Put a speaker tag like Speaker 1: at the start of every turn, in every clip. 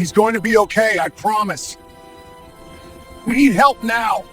Speaker 1: He's going to be okay, I promise. We need help now.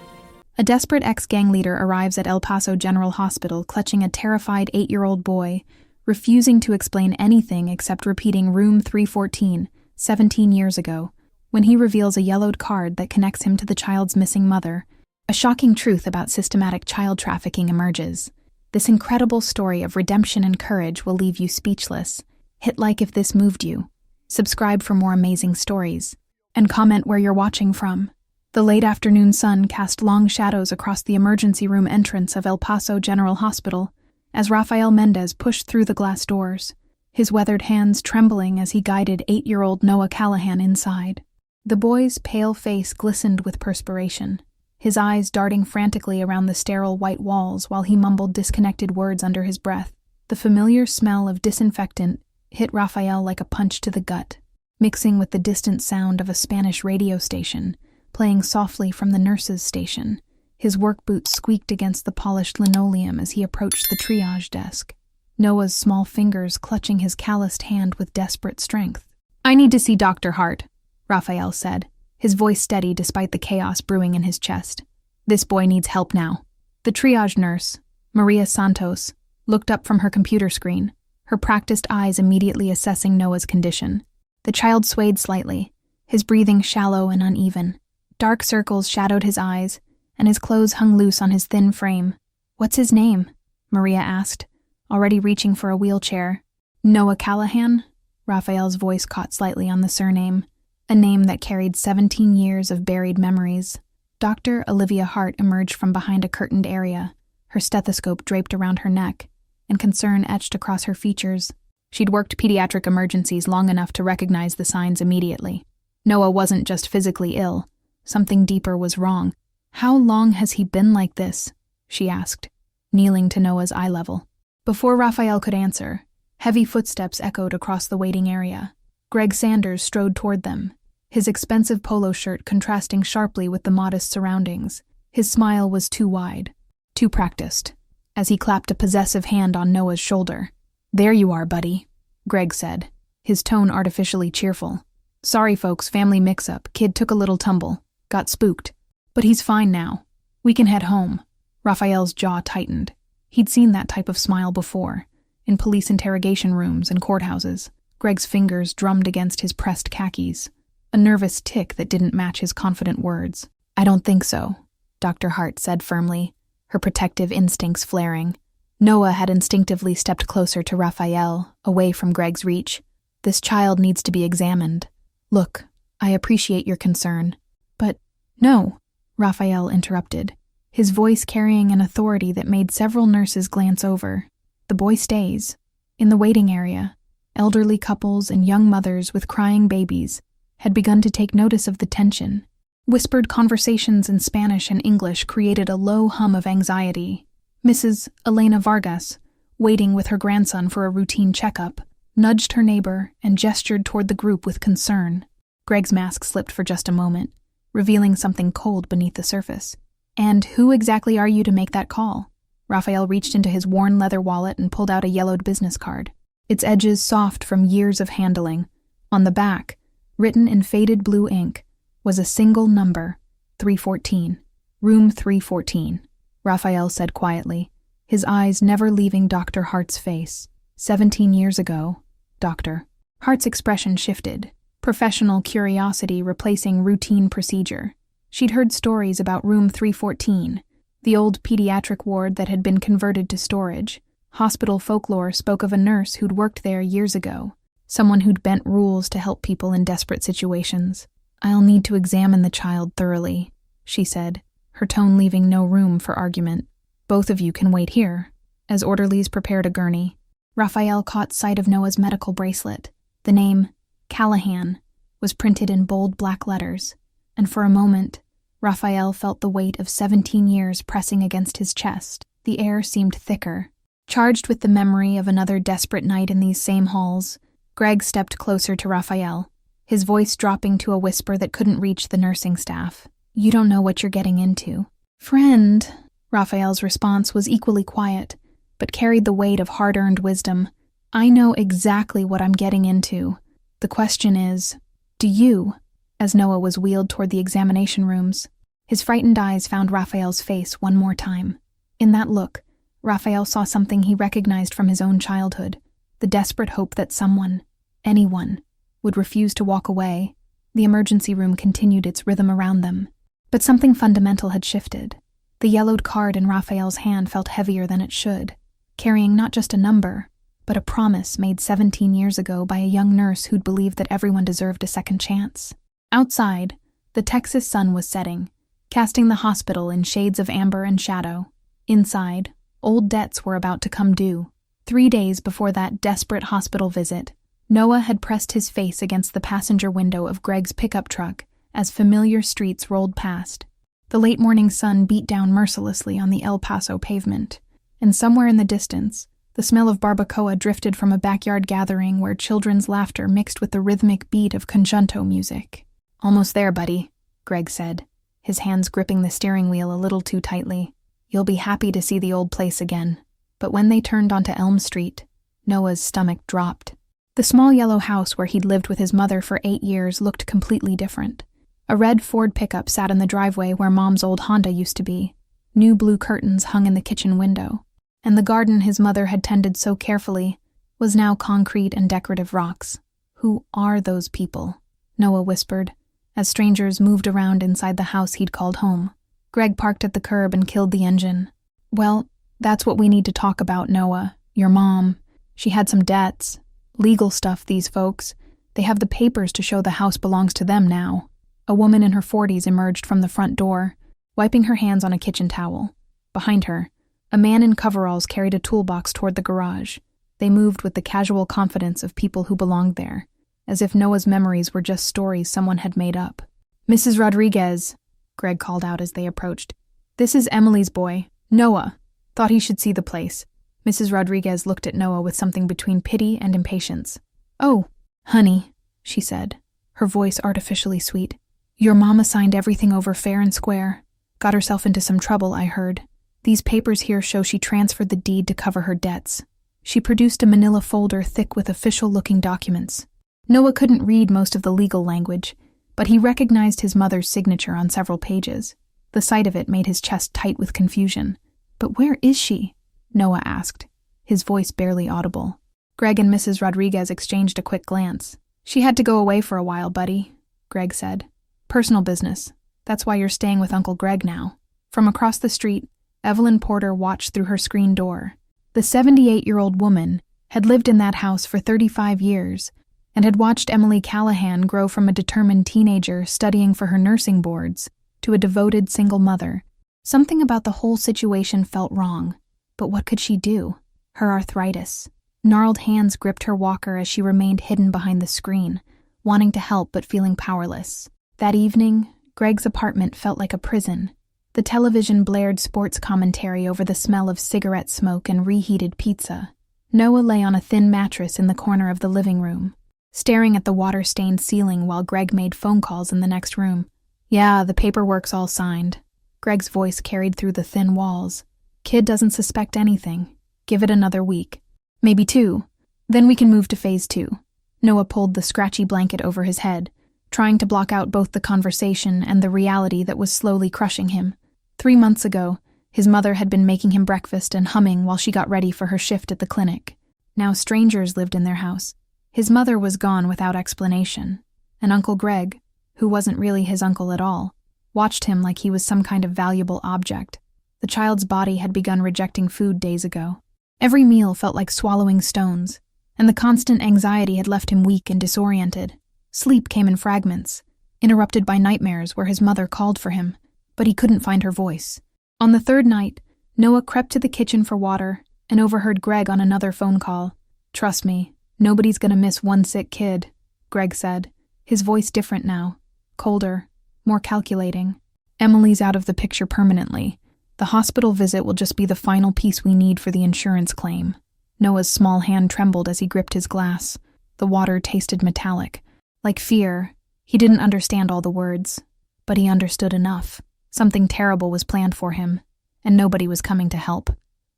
Speaker 2: A desperate ex-gang leader arrives at El Paso General Hospital clutching a terrified 8-year-old boy, refusing to explain anything except repeating room 314, 17 years ago, when he reveals a yellowed card that connects him to the child's missing mother. A shocking truth about systematic child trafficking emerges. This incredible story of redemption and courage will leave you speechless. Hit like if this moved you. Subscribe for more amazing stories. And comment where you're watching from. The late afternoon sun cast long shadows across the emergency room entrance of El Paso General Hospital as Rafael Mendez pushed through the glass doors, his weathered hands trembling as he guided 8-year-old Noah Callahan inside. The boy's pale face glistened with perspiration, his eyes darting frantically around the sterile white walls while he mumbled disconnected words under his breath. The familiar smell of disinfectant hit Rafael like a punch to the gut, mixing with the distant sound of a Spanish radio station, playing softly from the nurse's station. His work boots squeaked against the polished linoleum as he approached the triage desk, Noah's small fingers clutching his calloused hand with desperate strength. "I need to see Dr. Hart," Rafael said, his voice steady despite the chaos brewing in his chest. "This boy needs help now." The triage nurse, Maria Santos, looked up from her computer screen, her practiced eyes immediately assessing Noah's condition. The child swayed slightly, his breathing shallow and uneven. Dark circles shadowed his eyes, and his clothes hung loose on his thin frame. "What's his name?" Maria asked, already reaching for a wheelchair. "Noah Callahan?" Rafael's voice caught slightly on the surname, a name that carried 17 years of buried memories. Dr. Olivia Hart emerged from behind a curtained area, her stethoscope draped around her neck, and concern etched across her features. She'd worked pediatric emergencies long enough to recognize the signs immediately. Noah wasn't just physically ill. Something deeper was wrong. "How long has he been like this?" she asked, kneeling to Noah's eye level. Before Rafael could answer, heavy footsteps echoed across the waiting area. Greg Sanders strode toward them, his expensive polo shirt contrasting sharply with the modest surroundings. His smile was too wide, too practiced, as he clapped a possessive hand on Noah's shoulder. "There you are, buddy," Greg said, his tone artificially cheerful. "Sorry folks, family mix-up, kid took a little tumble. Got spooked. But he's fine now. We can head home." Rafael's jaw tightened. He'd seen that type of smile before, in police interrogation rooms and courthouses. Greg's fingers drummed against his pressed khakis, a nervous tick that didn't match his confident words. "I don't think so," Dr. Hart said firmly, her protective instincts flaring. Noah had instinctively stepped closer to Rafael, away from Greg's reach. "This child needs to be examined. Look, I appreciate your concern. But, no," Rafael interrupted, his voice carrying an authority that made several nurses glance over. "The boy stays. In the waiting area, elderly couples and young mothers with crying babies had begun to take notice of the tension. Whispered conversations in Spanish and English created a low hum of anxiety. Mrs. Elena Vargas, waiting with her grandson for a routine checkup, nudged her neighbor and gestured toward the group with concern. Greg's mask slipped for just a moment, revealing something cold beneath the surface. "And who exactly are you to make that call?" Rafael reached into his worn leather wallet and pulled out a yellowed business card, its edges soft from years of handling. On the back, written in faded blue ink, was a single number, 314. "Room 314, Rafael said quietly, his eyes never leaving Dr. Hart's face. 17 years ago, Doctor. Hart's expression shifted, professional curiosity replacing routine procedure. She'd heard stories about room 314, the old pediatric ward that had been converted to storage. Hospital folklore spoke of a nurse who'd worked there years ago, someone who'd bent rules to help people in desperate situations. "I'll need to examine the child thoroughly," she said, her tone leaving no room for argument. "Both of you can wait here," as orderlies prepared a gurney. Rafael caught sight of Noah's medical bracelet. The name, Callahan, was printed in bold black letters, and for a moment, Rafael felt the weight of 17 years pressing against his chest. The air seemed thicker. Charged with the memory of another desperate night in these same halls, Greg stepped closer to Rafael, his voice dropping to a whisper that couldn't reach the nursing staff. "You don't know what you're getting into." "Friend," Rafael's response was equally quiet, but carried the weight of hard-earned wisdom. "I know exactly what I'm getting into. The question is, Do you? As Noah was wheeled toward the examination rooms, his frightened eyes found Raphael's face one more time. In that look, Raphael saw something he recognized from his own childhood, the desperate hope that someone, anyone, would refuse to walk away. The emergency room continued its rhythm around them. But something fundamental had shifted. The yellowed card in Raphael's hand felt heavier than it should, carrying not just a number, but a promise made 17 years ago by a young nurse who'd believed that everyone deserved a second chance. Outside, the Texas sun was setting, casting the hospital in shades of amber and shadow. Inside, old debts were about to come due. 3 days before that desperate hospital visit, Noah had pressed his face against the passenger window of Greg's pickup truck as familiar streets rolled past. The late morning sun beat down mercilessly on the El Paso pavement, and somewhere in the distance, the smell of barbacoa drifted from a backyard gathering where children's laughter mixed with the rhythmic beat of conjunto music. "Almost there, buddy," Greg said, his hands gripping the steering wheel a little too tightly. "You'll be happy to see the old place again." But when they turned onto Elm Street, Noah's stomach dropped. The small yellow house where he'd lived with his mother for 8 years looked completely different. A red Ford pickup sat in the driveway where Mom's old Honda used to be. New blue curtains hung in the kitchen window, and the garden his mother had tended so carefully was now concrete and decorative rocks. "Who are those people?" Noah whispered, as strangers moved around inside the house he'd called home. Greg parked at the curb and killed the engine. "Well, that's what we need to talk about, Noah. Your mom. She had some debts. Legal stuff, these folks. They have the papers to show the house belongs to them now." A woman in her 40s emerged from the front door, wiping her hands on a kitchen towel. Behind her, a man in coveralls carried a toolbox toward the garage. They moved with the casual confidence of people who belonged there, as if Noah's memories were just stories someone had made up. "Mrs. Rodriguez," Greg called out as they approached. "This is Emily's boy, Noah. Thought he should see the place." Mrs. Rodriguez looked at Noah with something between pity and impatience. "Oh, honey," she said, her voice artificially sweet. "Your mama signed everything over fair and square. Got herself into some trouble, I heard. These papers here show she transferred the deed to cover her debts." She produced a manila folder thick with official-looking documents. Noah couldn't read most of the legal language, but he recognized his mother's signature on several pages. The sight of it made his chest tight with confusion. "But where is she?" Noah asked, his voice barely audible. Greg and Mrs. Rodriguez exchanged a quick glance. "She had to go away for a while, buddy," Greg said. "Personal business. That's why you're staying with Uncle Greg now." From across the street, Evelyn Porter watched through her screen door. The 78-year-old woman had lived in that house for 35 years and had watched Emily Callahan grow from a determined teenager studying for her nursing boards to a devoted single mother. Something about the whole situation felt wrong, but what could she do? Her arthritis. Gnarled hands gripped her walker as she remained hidden behind the screen, wanting to help but feeling powerless. That evening, Greg's apartment felt like a prison. The television blared sports commentary over the smell of cigarette smoke and reheated pizza. Noah lay on a thin mattress in the corner of the living room, staring at the water-stained ceiling while Greg made phone calls in the next room. "Yeah, the paperwork's all signed." Greg's voice carried through the thin walls. "Kid doesn't suspect anything. Give it another week. Maybe 2. Then we can move to phase 2. Noah pulled the scratchy blanket over his head, trying to block out both the conversation and the reality that was slowly crushing him. 3 months ago, his mother had been making him breakfast and humming while she got ready for her shift at the clinic. Now strangers lived in their house. His mother was gone without explanation, and Uncle Greg, who wasn't really his uncle at all, watched him like he was some kind of valuable object. The child's body had begun rejecting food days ago. Every meal felt like swallowing stones, and the constant anxiety had left him weak and disoriented. Sleep came in fragments, interrupted by nightmares where his mother called for him, but he couldn't find her voice. On the 3rd night, Noah crept to the kitchen for water and overheard Greg on another phone call. "Trust me, nobody's gonna miss one sick kid," Greg said, his voice different now, colder, more calculating. "Emily's out of the picture permanently. The hospital visit will just be the final piece we need for the insurance claim." Noah's small hand trembled as he gripped his glass. The water tasted metallic. Like fear, he didn't understand all the words, but he understood enough. Something terrible was planned for him, and nobody was coming to help.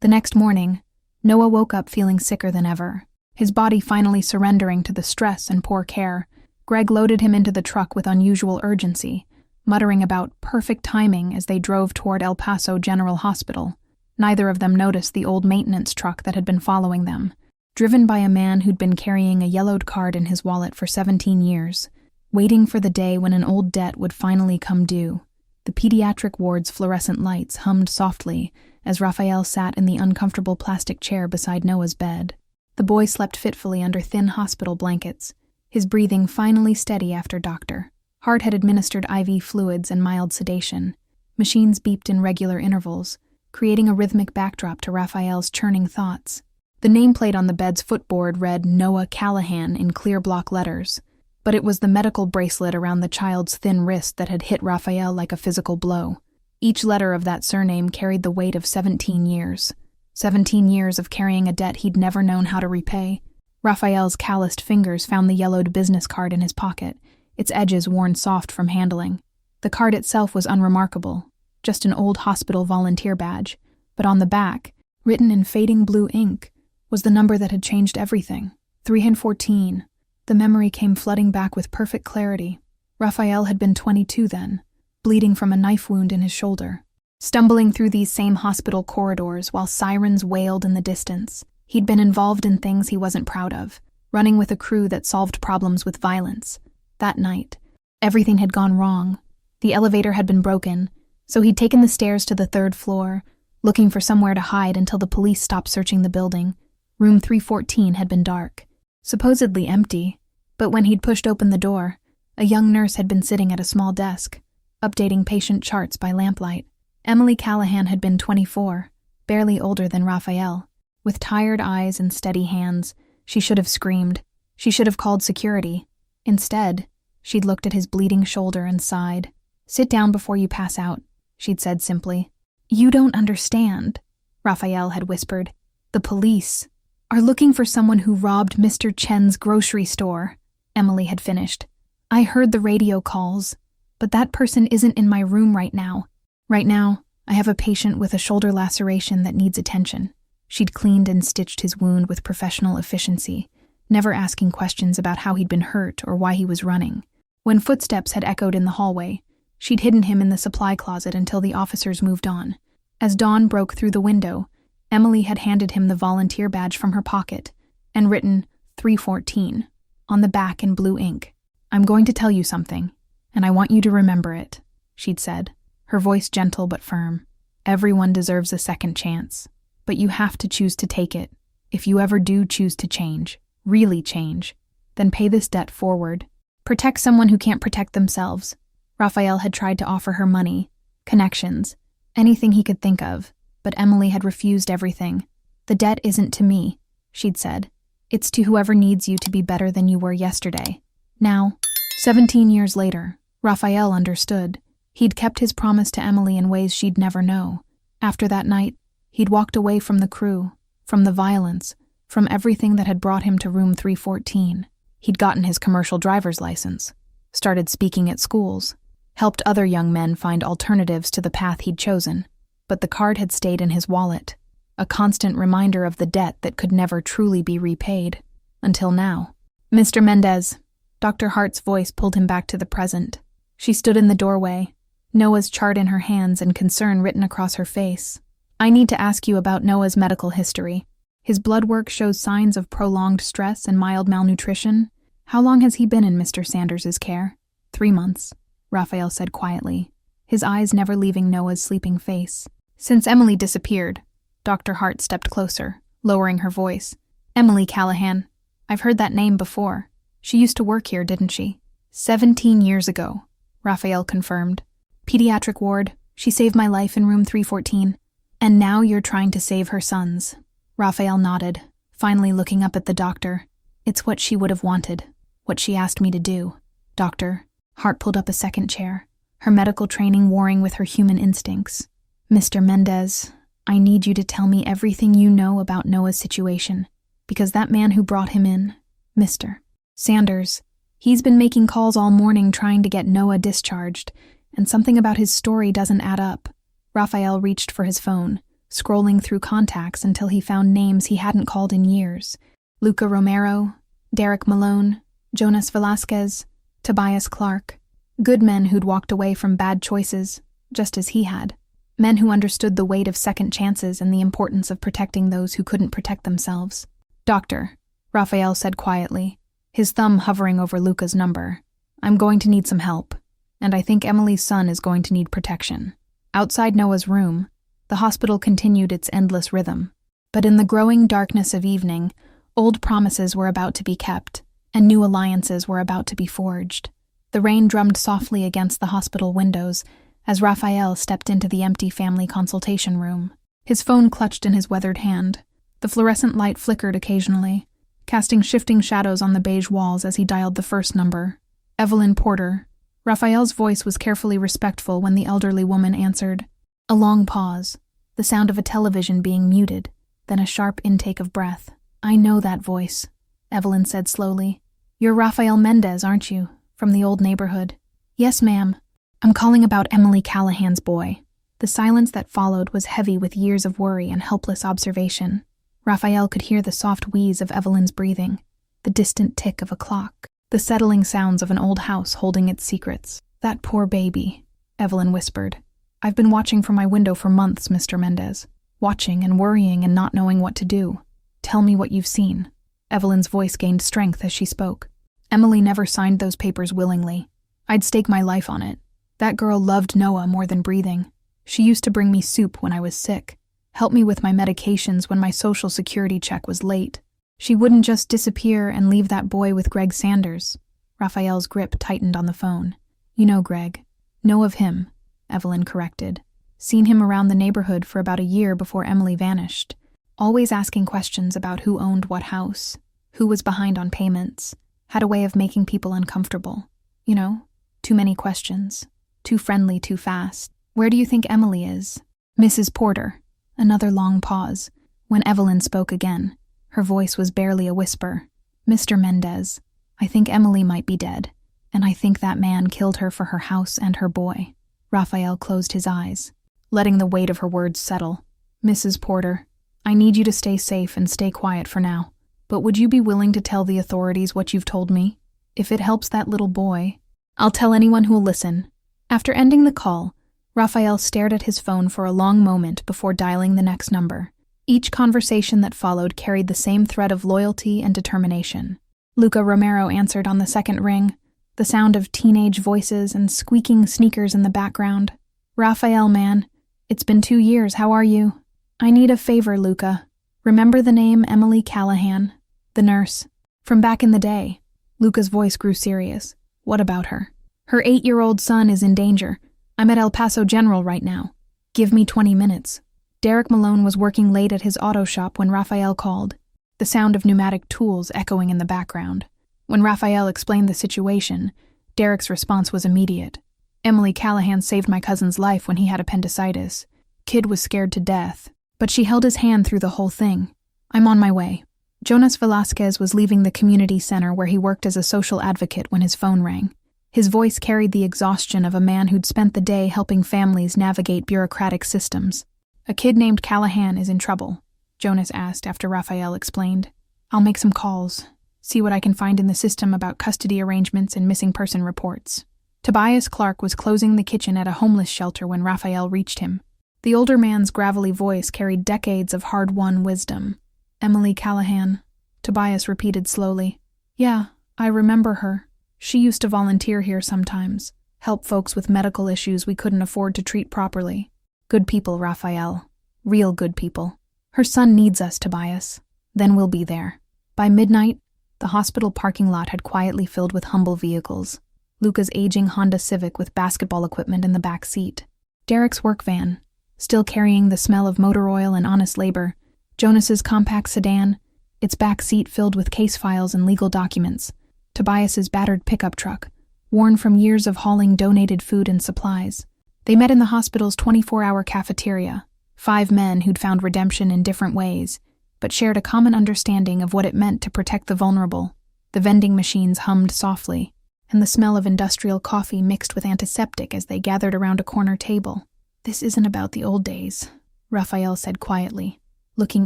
Speaker 2: The next morning, Noah woke up feeling sicker than ever, his body finally surrendering to the stress and poor care. Greg loaded him into the truck with unusual urgency, muttering about perfect timing as they drove toward El Paso General Hospital. Neither of them noticed the old maintenance truck that had been following them, driven by a man who'd been carrying a yellowed card in his wallet for 17 years, waiting for the day when an old debt would finally come due. The pediatric ward's fluorescent lights hummed softly as Rafael sat in the uncomfortable plastic chair beside Noah's bed. The boy slept fitfully under thin hospital blankets, his breathing finally steady after Dr. Hart had administered IV fluids and mild sedation. Machines beeped in regular intervals, creating a rhythmic backdrop to Rafael's churning thoughts. The nameplate on the bed's footboard read Noah Callahan in clear block letters, but it was the medical bracelet around the child's thin wrist that had hit Rafael like a physical blow. Each letter of that surname carried the weight of 17 years. 17 years of carrying a debt he'd never known how to repay. Rafael's calloused fingers found the yellowed business card in his pocket, its edges worn soft from handling. The card itself was unremarkable, just an old hospital volunteer badge, but on the back, written in fading blue ink, was the number that had changed everything. 314. The memory came flooding back with perfect clarity. Rafael had been 22 then, bleeding from a knife wound in his shoulder. Stumbling through these same hospital corridors while sirens wailed in the distance, he'd been involved in things he wasn't proud of, running with a crew that solved problems with violence. That night, everything had gone wrong. The elevator had been broken, so he'd taken the stairs to the 3rd floor, looking for somewhere to hide until the police stopped searching the building. Room 314 had been dark, supposedly empty, but when he'd pushed open the door, a young nurse had been sitting at a small desk, updating patient charts by lamplight. Emily Callahan had been 24, barely older than Rafael. With tired eyes and steady hands, she should have screamed. She should have called security. Instead, she'd looked at his bleeding shoulder and sighed. "Sit down before you pass out," she'd said simply. "You don't understand," Rafael had whispered. "The police are looking for someone who robbed Mr. Chen's grocery store," Emily had finished. "I heard the radio calls, but that person isn't in my room right now. Right now, I have a patient with a shoulder laceration that needs attention." She'd cleaned and stitched his wound with professional efficiency, never asking questions about how he'd been hurt or why he was running. When footsteps had echoed in the hallway, she'd hidden him in the supply closet until the officers moved on. As dawn broke through the window, Emily had handed him the volunteer badge from her pocket and written 314 on the back in blue ink. "I'm going to tell you something, and I want you to remember it," she'd said, her voice gentle but firm. "Everyone deserves a second chance, but you have to choose to take it. If you ever do choose to change, really change, then pay this debt forward. Protect someone who can't protect themselves." Rafael had tried to offer her money, connections, anything he could think of, but Emily had refused everything. "The debt isn't to me," she'd said. "It's to whoever needs you to be better than you were yesterday." Now, 17 years later, Rafael understood. He'd kept his promise to Emily in ways she'd never know. After that night, he'd walked away from the crew, from the violence, from everything that had brought him to room 314. He'd gotten his commercial driver's license, started speaking at schools, helped other young men find alternatives to the path he'd chosen. But the card had stayed in his wallet, a constant reminder of the debt that could never truly be repaid. Until now. "Mr. Mendez," Dr. Hart's voice pulled him back to the present. She stood in the doorway, Noah's chart in her hands and concern written across her face. "I need to ask you about Noah's medical history. His blood work shows signs of prolonged stress and mild malnutrition. How long has he been in Mr. Sanders's care?" 3 months, Rafael said quietly, his eyes never leaving Noah's sleeping face. "Since Emily disappeared," Dr. Hart stepped closer, lowering her voice. "Emily Callahan. I've heard that name before. She used to work here, didn't she?" 17 years ago, Rafael confirmed. "Pediatric ward. She saved my life in room 314. And now you're trying to save her son's." Rafael nodded, finally looking up at the doctor. "It's what she would have wanted, what she asked me to do." "Doctor." Hart pulled up a second chair, her medical training warring with her human instincts. "Mr. Mendez, I need you to tell me everything you know about Noah's situation, because that man who brought him in, Mr. Sanders, he's been making calls all morning trying to get Noah discharged, and something about his story doesn't add up." Rafael reached for his phone, scrolling through contacts until he found names he hadn't called in years. Luca Romero, Derek Malone, Jonas Velasquez. Tobias Clark. Good men who'd walked away from bad choices, just as he had. Men who understood the weight of second chances and the importance of protecting those who couldn't protect themselves. Doctor, Rafael said quietly, his thumb hovering over Luca's number. I'm going to need some help, and I think Emily's son is going to need protection. Outside Noah's room, the hospital continued its endless rhythm. But in the growing darkness of evening, old promises were about to be kept, and new alliances were about to be forged. The rain drummed softly against the hospital windows as Rafael stepped into the empty family consultation room. His phone clutched in his weathered hand. The fluorescent light flickered occasionally, casting shifting shadows on the beige walls as he dialed the first number. Evelyn Porter. Rafael's voice was carefully respectful when the elderly woman answered. A long pause, the sound of a television being muted, then a sharp intake of breath. I know that voice, Evelyn said slowly. You're Rafael Mendez, aren't you? From the old neighborhood. Yes, ma'am. I'm calling about Emily Callahan's boy. The silence that followed was heavy with years of worry and helpless observation. Rafael could hear the soft wheeze of Evelyn's breathing, the distant tick of a clock, the settling sounds of an old house holding its secrets. That poor baby, Evelyn whispered. I've been watching from my window for months, Mr. Mendez. Watching and worrying and not knowing what to do. Tell me what you've seen. Evelyn's voice gained strength as she spoke. Emily never signed those papers willingly. I'd stake my life on it. That girl loved Noah more than breathing. She used to bring me soup when I was sick, help me with my medications when my Social Security check was late. She wouldn't just disappear and leave that boy with Greg Sanders. Rafael's grip tightened on the phone. You know Greg. Know of him, Evelyn corrected. Seen him around the neighborhood for about a year before Emily vanished. Always asking questions about who owned what house, who was behind on payments. Had a way of making people uncomfortable. You know, too many questions. Too friendly, too fast. Where do you think Emily is? Mrs. Porter. Another long pause. When Evelyn spoke again, her voice was barely a whisper. Mr. Mendez, I think Emily might be dead, and I think that man killed her for her house and her boy. Rafael closed his eyes, letting the weight of her words settle. Mrs. Porter, I need you to stay safe and stay quiet for now. But would you be willing to tell the authorities what you've told me? If it helps that little boy, I'll tell anyone who'll listen. After ending the call, Rafael stared at his phone for a long moment before dialing the next number. Each conversation that followed carried the same thread of loyalty and determination. Luca Romero answered on the second ring, the sound of teenage voices and squeaking sneakers in the background. Rafael, man, it's been 2 years, how are you? I need a favor, Luca. Remember the name Emily Callahan, the nurse, from back in the day? Luca's voice grew serious. What about her? Her 8-year-old son is in danger. I'm at El Paso General right now. Give me 20 minutes. Derek Malone was working late at his auto shop when Rafael called, the sound of pneumatic tools echoing in the background. When Rafael explained the situation, Derek's response was immediate. Emily Callahan saved my cousin's life when he had appendicitis. Kid was scared to death, but she held his hand through the whole thing. I'm on my way. Jonas Velasquez was leaving the community center where he worked as a social advocate when his phone rang. His voice carried the exhaustion of a man who'd spent the day helping families navigate bureaucratic systems. A kid named Callahan is in trouble, Jonas asked after Rafael explained. I'll make some calls, see what I can find in the system about custody arrangements and missing person reports. Tobias Clark was closing the kitchen at a homeless shelter when Rafael reached him. The older man's gravelly voice carried decades of hard-won wisdom. Emily Callahan, Tobias repeated slowly. Yeah, I remember her. She used to volunteer here sometimes, help folks with medical issues we couldn't afford to treat properly. Good people, Rafael. Real good people. Her son needs us, Tobias. Then we'll be there. By midnight, the hospital parking lot had quietly filled with humble vehicles. Luca's aging Honda Civic with basketball equipment in the back seat. Derek's work van, still carrying the smell of motor oil and honest labor. Jonas's compact sedan, its back seat filled with case files and legal documents. Tobias's battered pickup truck, worn from years of hauling donated food and supplies. They met in the hospital's 24-hour cafeteria, 5 men who'd found redemption in different ways, but shared a common understanding of what it meant to protect the vulnerable. The vending machines hummed softly, and the smell of industrial coffee mixed with antiseptic as they gathered around a corner table. This isn't about the old days, Rafael said quietly, looking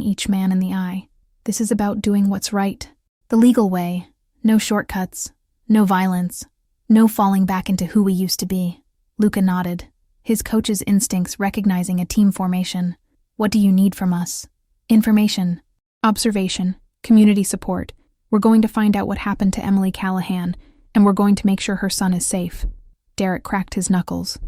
Speaker 2: each man in the eye. This is about doing what's right. The legal way. No shortcuts. No violence. No falling back into who we used to be. Luca nodded, his coach's instincts recognizing a team formation. What do you need from us? Information, observation, community support. We're going to find out what happened to Emily Callahan, and we're going to make sure her son is safe. Derek cracked his knuckles,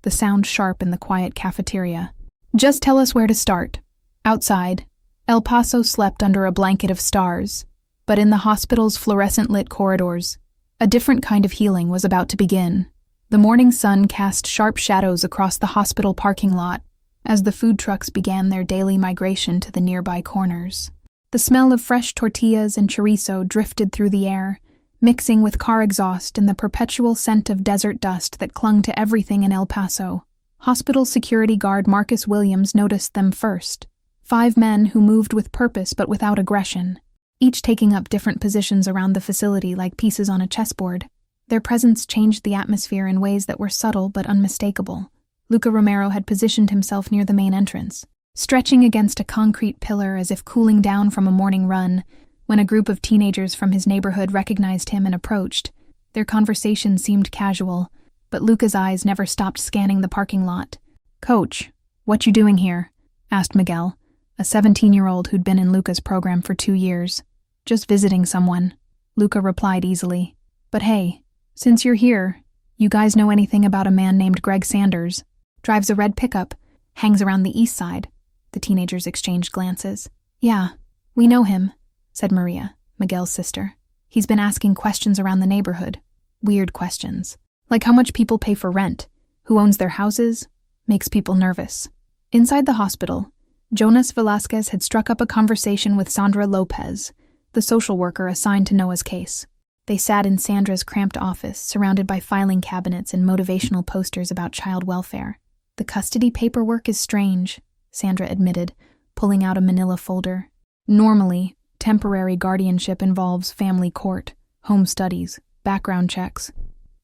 Speaker 2: the sound sharp in the quiet cafeteria. Just tell us where to start. Outside, El Paso slept under a blanket of stars, but in the hospital's fluorescent-lit corridors, a different kind of healing was about to begin. The morning sun cast sharp shadows across the hospital parking lot as the food trucks began their daily migration to the nearby corners. The smell of fresh tortillas and chorizo drifted through the air, mixing with car exhaust and the perpetual scent of desert dust that clung to everything in El Paso. Hospital security guard Marcus Williams noticed them first. 5 men who moved with purpose but without aggression, each taking up different positions around the facility like pieces on a chessboard. Their presence changed the atmosphere in ways that were subtle but unmistakable. Luca Romero had positioned himself near the main entrance, stretching against a concrete pillar as if cooling down from a morning run, when a group of teenagers from his neighborhood recognized him and approached. Their conversation seemed casual, but Luca's eyes never stopped scanning the parking lot. "Coach, what you doing here?" asked Miguel, a 17-year-old who'd been in Luca's program for 2 years. "Just visiting someone," Luca replied easily. "But hey, since you're here, you guys know anything about a man named Greg Sanders? Drives a red pickup, hangs around the east side." The teenagers exchanged glances. "Yeah, we know him," said Maria, Miguel's sister. "He's been asking questions around the neighborhood. Weird questions. Like how much people pay for rent, who owns their houses, makes people nervous." Inside the hospital, Jonas Velasquez had struck up a conversation with Sandra Lopez, the social worker assigned to Noah's case. They sat in Sandra's cramped office, surrounded by filing cabinets and motivational posters about child welfare. "The custody paperwork is strange," Sandra admitted, pulling out a manila folder. "Normally, temporary guardianship involves family court, home studies, background checks.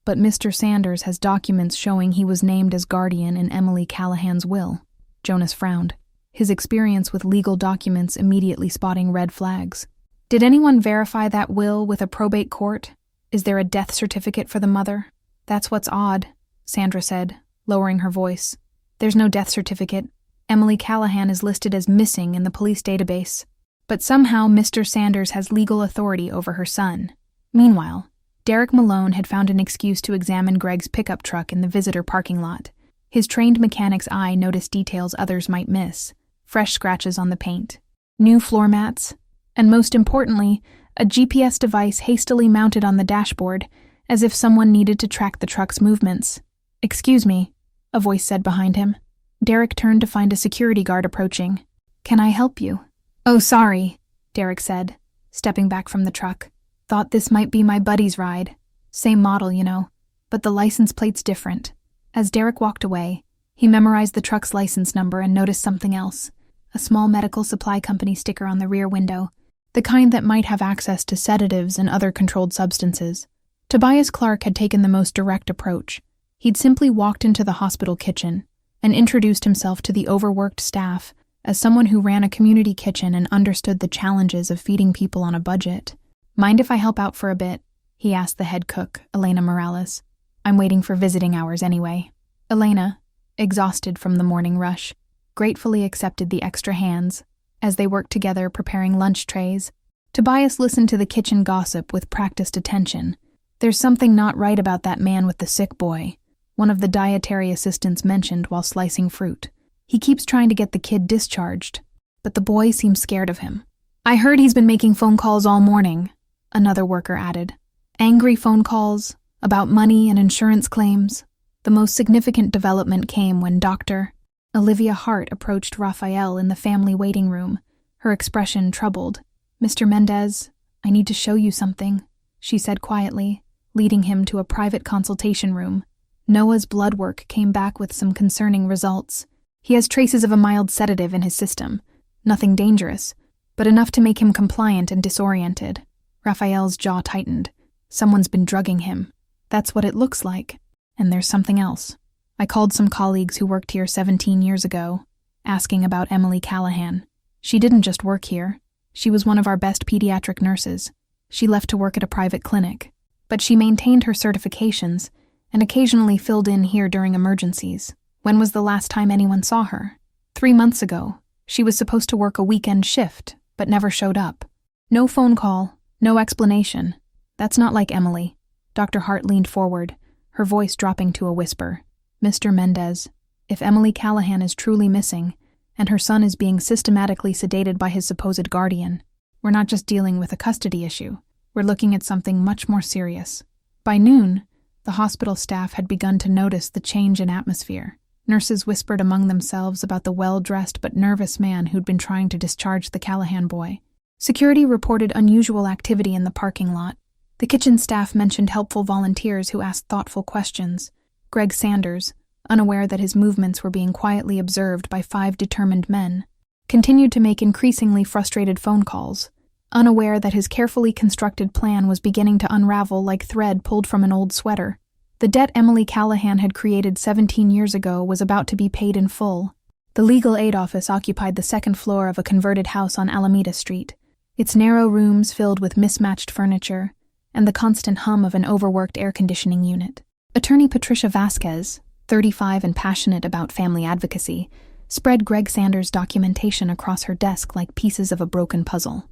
Speaker 2: But Mr. Sanders has documents showing he was named as guardian in Emily Callahan's will." Jonas frowned, his experience with legal documents immediately spotting red flags. "Did anyone verify that will with a probate court? Is there a death certificate for the mother?" "That's what's odd," Sandra said, lowering her voice. "There's no death certificate. Emily Callahan is listed as missing in the police database. But somehow Mr. Sanders has legal authority over her son." Meanwhile, Derek Malone had found an excuse to examine Greg's pickup truck in the visitor parking lot. His trained mechanic's eye noticed details others might miss: fresh scratches on the paint, new floor mats, and most importantly, a GPS device hastily mounted on the dashboard, as if someone needed to track the truck's movements. "Excuse me," a voice said behind him. Derek turned to find a security guard approaching. "Can I help you?" "Oh, sorry," Derek said, stepping back from the truck. "Thought this might be my buddy's ride. Same model, you know, but the license plate's different." As Derek walked away, he memorized the truck's license number and noticed something else: a small medical supply company sticker on the rear window, the kind that might have access to sedatives and other controlled substances. Tobias Clark had taken the most direct approach. He'd simply walked into the hospital kitchen and introduced himself to the overworked staff as someone who ran a community kitchen and understood the challenges of feeding people on a budget. "Mind if I help out for a bit?" he asked the head cook, Elena Morales. "I'm waiting for visiting hours anyway." Elena, exhausted from the morning rush, gratefully accepted the extra hands as they worked together preparing lunch trays. Tobias listened to the kitchen gossip with practiced attention. "There's something not right about that man with the sick boy," one of the dietary assistants mentioned while slicing fruit. "He keeps trying to get the kid discharged, but the boy seems scared of him." "I heard he's been making phone calls all morning," another worker added. "Angry phone calls about money and insurance claims." The most significant development came when Dr. Olivia Hart approached Rafael in the family waiting room, her expression troubled. "Mr. Mendez, I need to show you something," she said quietly, leading him to a private consultation room. Noah's blood work came back with some concerning results. He has traces of a mild sedative in his system. Nothing dangerous, but enough to make him compliant and disoriented. Rafael's jaw tightened. Someone's been drugging him. That's what it looks like. And there's something else. I called some colleagues who worked here 17 years ago, asking about Emily Callahan. She didn't just work here. She was one of our best pediatric nurses. She left to work at a private clinic. but she maintained her certifications and occasionally filled in here during emergencies. When was the last time anyone saw her? 3 months ago. She was supposed to work a weekend shift, but never showed up. No phone call, no explanation. That's not like Emily. Dr. Hart leaned forward, her voice dropping to a whisper. Mr. Mendez, if Emily Callahan is truly missing, and her son is being systematically sedated by his supposed guardian, we're not just dealing with a custody issue. We're looking at something much more serious. By noon, the hospital staff had begun to notice the change in atmosphere. Nurses whispered among themselves about the well-dressed but nervous man who'd been trying to discharge the Callahan boy. Security reported unusual activity in the parking lot. The kitchen staff mentioned helpful volunteers who asked thoughtful questions. Greg Sanders, unaware that his movements were being quietly observed by 5 determined men, continued to make increasingly frustrated phone calls, unaware that his carefully constructed plan was beginning to unravel like thread pulled from an old sweater. The debt Emily Callahan had created 17 years ago was about to be paid in full. The legal aid office occupied the second floor of a converted house on Alameda Street, its narrow rooms filled with mismatched furniture and the constant hum of an overworked air conditioning unit. Attorney Patricia Vasquez, 35 and passionate about family advocacy, spread Greg Sanders' documentation across her desk like pieces of a broken puzzle.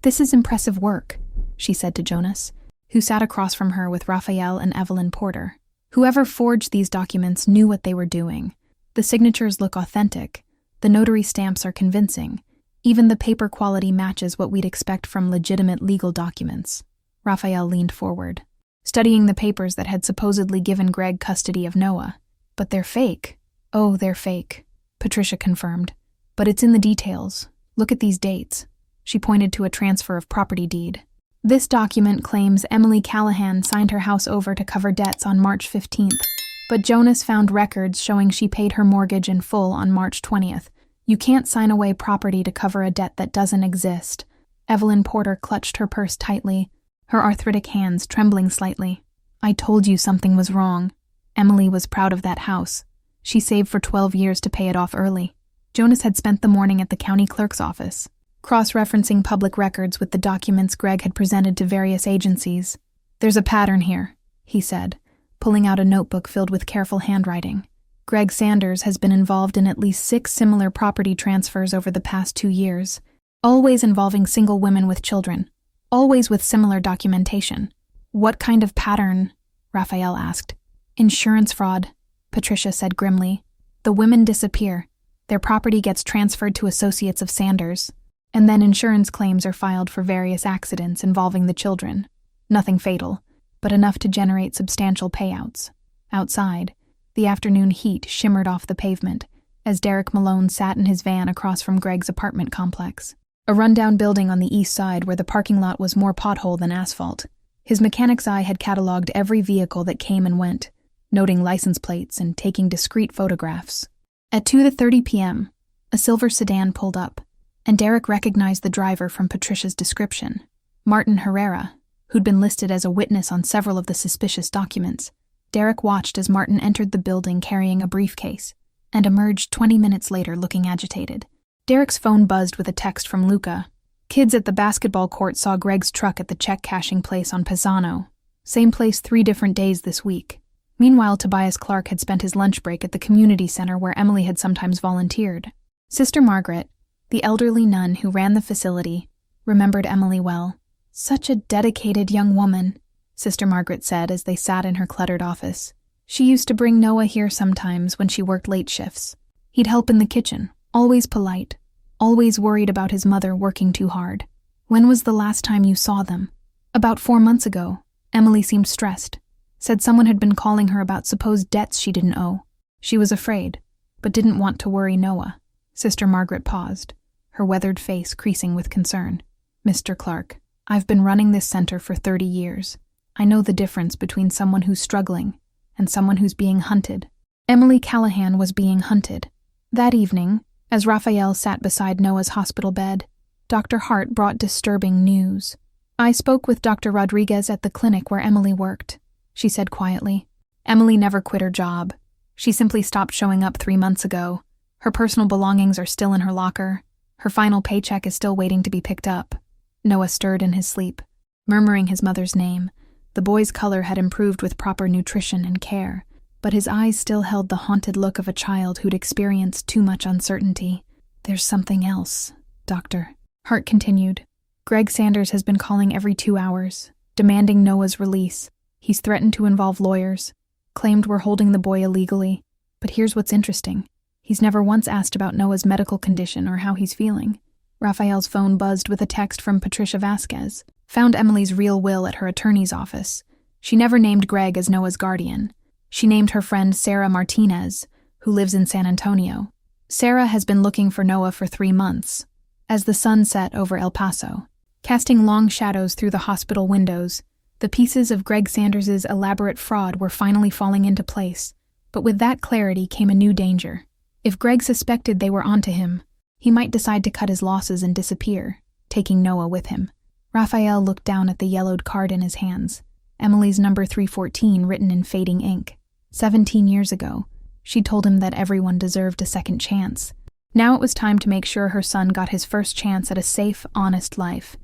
Speaker 2: "This is impressive work," she said to Jonas, who sat across from her with Rafael and Evelyn Porter. Whoever forged these documents knew what they were doing. The signatures look authentic. The notary stamps are convincing. Even the paper quality matches what we'd expect from legitimate legal documents. Rafael leaned forward, studying the papers that had supposedly given Greg custody of Noah. "But they're fake." "Oh, they're fake," Patricia confirmed. "But it's in the details. Look at these dates." She pointed to a transfer of property deed. "This document claims Emily Callahan signed her house over to cover debts on March 15th, but Jonas found records showing she paid her mortgage in full on March 20th. You can't sign away property to cover a debt that doesn't exist." Evelyn Porter clutched her purse tightly, her arthritic hands trembling slightly. "I told you something was wrong." Emily was proud of that house. She saved for 12 years to pay it off early. Jonas had spent the morning at the county clerk's office, cross-referencing public records with the documents Greg had presented to various agencies. "There's a pattern here," he said, pulling out a notebook filled with careful handwriting. "Greg Sanders has been involved in at least 6 similar property transfers over the past 2 years, always involving single women with children, always with similar documentation." "What kind of pattern?" Rafael asked. "Insurance fraud," Patricia said grimly. "The women disappear. Their property gets transferred to associates of Sanders, and then insurance claims are filed for various accidents involving the children. Nothing fatal, but enough to generate substantial payouts." Outside, the afternoon heat shimmered off the pavement as Derek Malone sat in his van across from Greg's apartment complex, a rundown building on the east side where the parking lot was more pothole than asphalt. His mechanic's eye had cataloged every vehicle that came and went, noting license plates and taking discreet photographs. At 2:30 p.m., a silver sedan pulled up, and Derek recognized the driver from Patricia's description, Martin Herrera, who'd been listed as a witness on several of the suspicious documents. Derek watched as Martin entered the building carrying a briefcase, and emerged 20 minutes later looking agitated. Derek's phone buzzed with a text from Luca. "Kids at the basketball court saw Greg's truck at the check-cashing place on Pisano. Same place 3 different days this week." Meanwhile, Tobias Clark had spent his lunch break at the community center where Emily had sometimes volunteered. Sister Margaret, the elderly nun who ran the facility, remembered Emily well. "Such a dedicated young woman," Sister Margaret said as they sat in her cluttered office. "She used to bring Noah here sometimes when she worked late shifts. He'd help in the kitchen, always polite, always worried about his mother working too hard." "When was the last time you saw them?" "About 4 months ago." Emily seemed stressed. Said someone had been calling her about supposed debts she didn't owe. She was afraid, but didn't want to worry Noah. Sister Margaret paused, her weathered face creasing with concern. "Mr. Clark, I've been running this center for 30 years. I know the difference between someone who's struggling and someone who's being hunted." Emily Callahan was being hunted. That evening, as Rafael sat beside Noah's hospital bed, Dr. Hart brought disturbing news. "I spoke with Dr. Rodriguez at the clinic where Emily worked," she said quietly. "Emily never quit her job. She simply stopped showing up 3 months ago. Her personal belongings are still in her locker. Her final paycheck is still waiting to be picked up." Noah stirred in his sleep, murmuring his mother's name, The boy's color had improved with proper nutrition and care, but his eyes still held the haunted look of a child who'd experienced too much uncertainty. "There's something else, Doctor," Hart continued. "Greg Sanders has been calling every 2 hours, demanding Noah's release. He's threatened to involve lawyers, claimed we're holding the boy illegally. But here's what's interesting. He's never once asked about Noah's medical condition or how he's feeling." Rafael's phone buzzed with a text from Patricia Vasquez. Found Emily's real will at her attorney's office. She never named Greg as Noah's guardian. She named her friend Sarah Martinez, who lives in San Antonio. Sarah has been looking for Noah for 3 months. As the sun set over El Paso, casting long shadows through the hospital windows, the pieces of Greg Sanders's elaborate fraud were finally falling into place. But with that clarity came a new danger. If Greg suspected they were onto him, he might decide to cut his losses and disappear, taking Noah with him. Rafael looked down at the yellowed card in his hands. Emily's number 314 written in fading ink. 17 years ago, she told him that everyone deserved a second chance. Now it was time to make sure her son got his first chance at a safe, honest life.